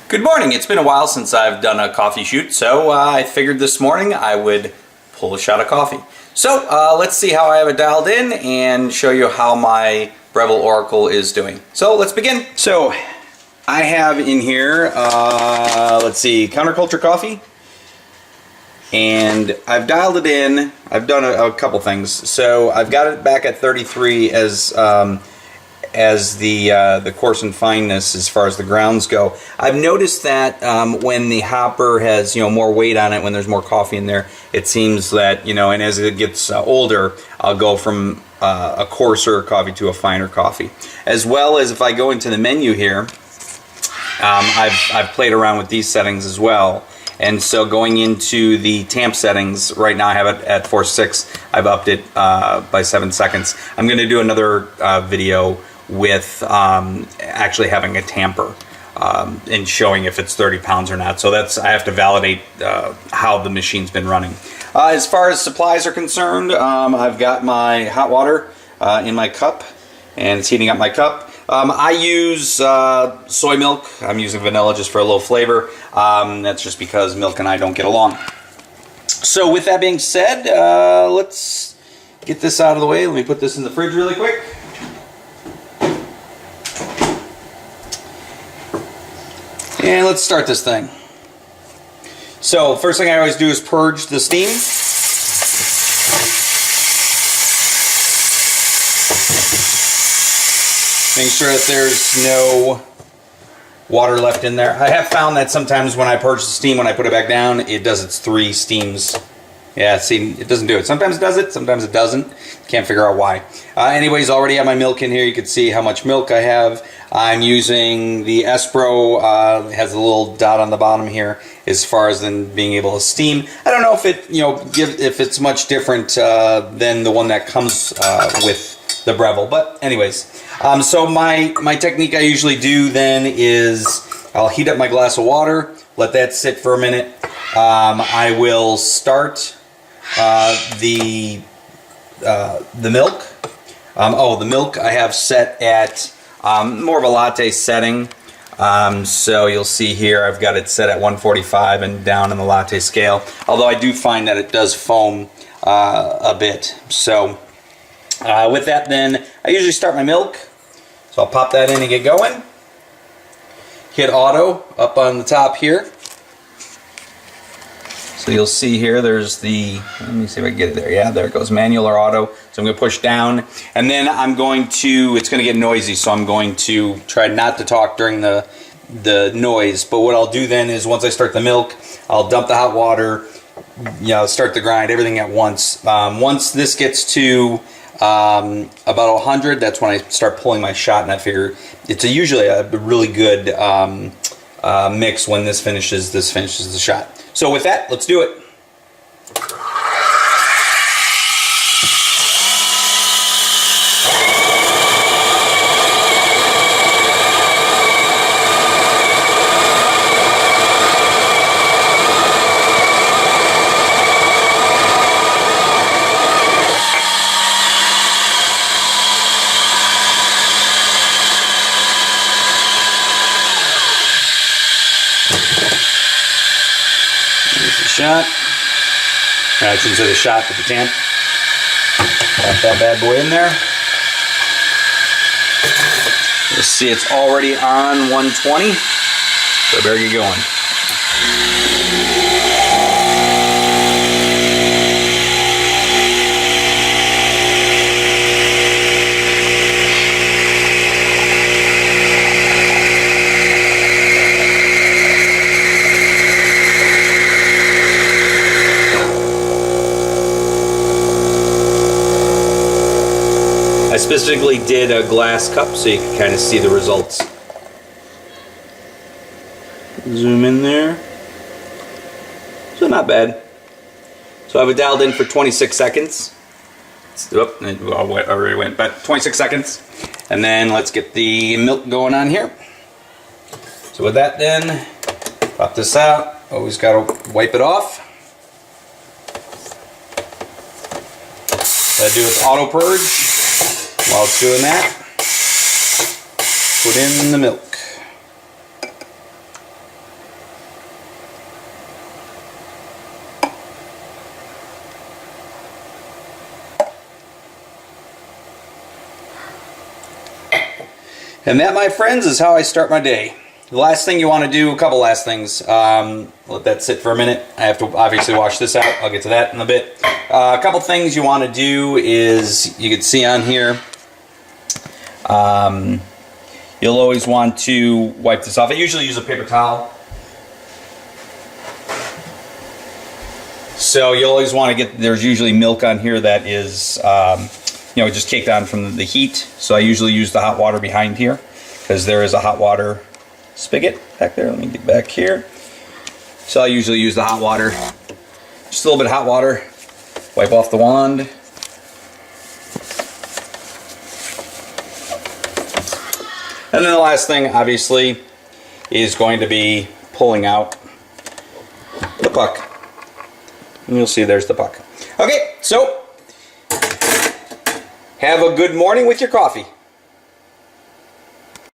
Good morning. It's been a while since I've done a coffee shoot, so I figured this morning I would pull a shot of coffee. So let's see how I have it dialed in and show you how my Breville Oracle is doing. So let's begin. So I have in here, let's see, counterculture coffee, and I've dialed it in. I've done a couple things. So I've got it back at 33 as the coarse and fineness as far as the grounds go. I've noticed that when the hopper has more weight on it, when there's more coffee in there, it seems that and as it gets older, I'll go from a coarser coffee to a finer coffee. As well as if I go into the menu here, I've played around with these settings as well. And so going into the tamp settings, right now I have it at 4.6. I've upped it by 7 seconds. I'm going to do another video with actually having a tamper and showing if it's 30 pounds or not. So I have to validate how the machine's been running. As far as supplies are concerned, I've got my hot water in my cup, and it's heating up my cup. I use soy milk. I'm using vanilla just for a little flavor. That's just because milk and I don't get along. So with that being said, let's get this out of the way. Let me put this in the fridge really quick. And let's start this thing. So first thing I always do is purge the steam. Make sure that there's no water left in there. I have found that sometimes when I purge the steam, when I put it back down, it does its 3 steams. Yeah, see, it doesn't do it. Sometimes it does it, sometimes it doesn't. Can't figure out why. Anyways, already have my milk in here. You can see how much milk I have. I'm using the espresso. It has a little dot on the bottom here as far as then being able to steam. I don't know if it, if it's much different than the one that comes with the Breville. But anyways, so my technique I usually do then is I'll heat up my glass of water, let that sit for a minute. I will start the milk. The milk I have set at more of a latte setting. So you'll see here I've got it set at 145 and down in the latte scale. Although I do find that it does foam a bit. So with that then, I usually start my milk. So I'll pop that in and get going. Hit auto up on the top here. So you'll see here there's the, let me see if I can get it there. Yeah, there it goes, manual or auto. So I'm going to push down, and then I'm going to, it's going to get noisy, so I'm going to try not to talk during the noise. But what I'll do then is once I start the milk, I'll dump the hot water, start the grind, everything at once. Once this gets to about 100, that's when I start pulling my shot, and I figure it's usually a really good mix. When this finishes the shot. So with that, let's do it. Shot. I shouldn't say the shot, but the tamp. Pop that bad boy in there. You'll see it's already on 120, so I better get going. I specifically did a glass cup so you can kind of see the results. Zoom in there. So not bad. So I have it dialed in for 26 seconds. Oop, I already went, but 26 seconds. And then let's get the milk going on here. So with that then, pop this out. Always got to wipe it off. What I do is auto purge. While it's doing that, put in the milk. And that, my friends, is how I start my day. The last thing you want to do, a couple last things. Let that sit for a minute. I have to obviously wash this out. I'll get to that in a bit. A couple things you want to do is, you can see on here, you'll always want to wipe this off. I usually use a paper towel. So you'll always want to get, there's usually milk on here that is, you know, just caked on from the heat. So I usually use the hot water behind here because there is a hot water spigot back there. Let me get back here. So I usually use the hot water, just a little bit of hot water, wipe off the wand. And then the last thing, obviously, is going to be pulling out the puck. And you'll see there's the puck. Okay, so have a good morning with your coffee.